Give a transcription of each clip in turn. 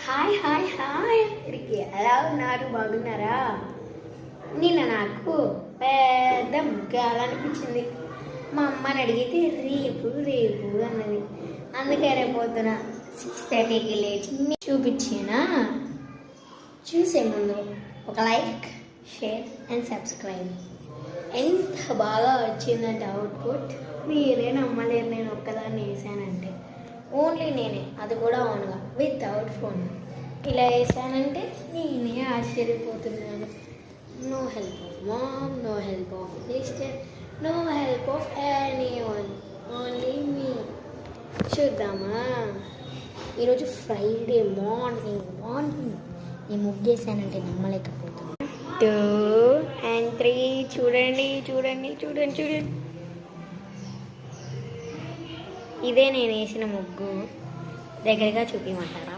Hi hi hi అందరికి ఎలా ఉన్నారు? బాగున్నారా? నిన్న నాకు పెద్ద ముగ్గాలనిపించింది. మా అమ్మని అడిగితే రేపు రేపు అన్నది. అందుకే రేపోతున్నా 6:30కి లేచి చూపించినా. చూసే ముందు ఒక లైక్, షేర్ అండ్ సబ్స్క్రైబ్. ఎంత బాగా వచ్చిందంటే అవుట్పుట్ మీరే నమ్మలేరు. నేను ఒక్కదాన్ని వేసానంటే ఓన్లీ నేనే, అది కూడా ఓన్గా వితౌట్ ఫోన్. ఇలా వేసానంటే నేనే ఆశ్చర్యపోతున్నాను. No help of mom, no help of sister, no help of anyone, only me. చూద్దామా? ఈరోజు ఫ్రైడే మార్నింగ్ ఈ ముగ్గేసానంటే నమ్మలేకపోతున్నాను. 2 and 3 చూడండి. ఇదే నేను వేసిన ముగ్గు. దగ్గరగా చూపించమంటారా?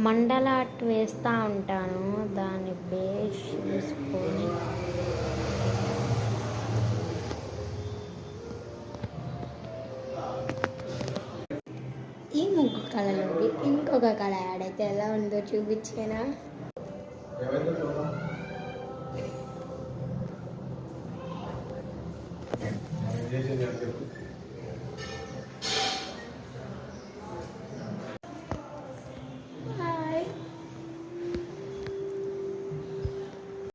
మండల ఆర్ట్ వేస్తూ ఉంటాను. దాన్ని బేస్ చేసుకొని ఈ ముగ్గు కళలోకి ఇంకొక కళ యాడ్ అయితే ఎలా ఉందో చూపించేనా? చేసి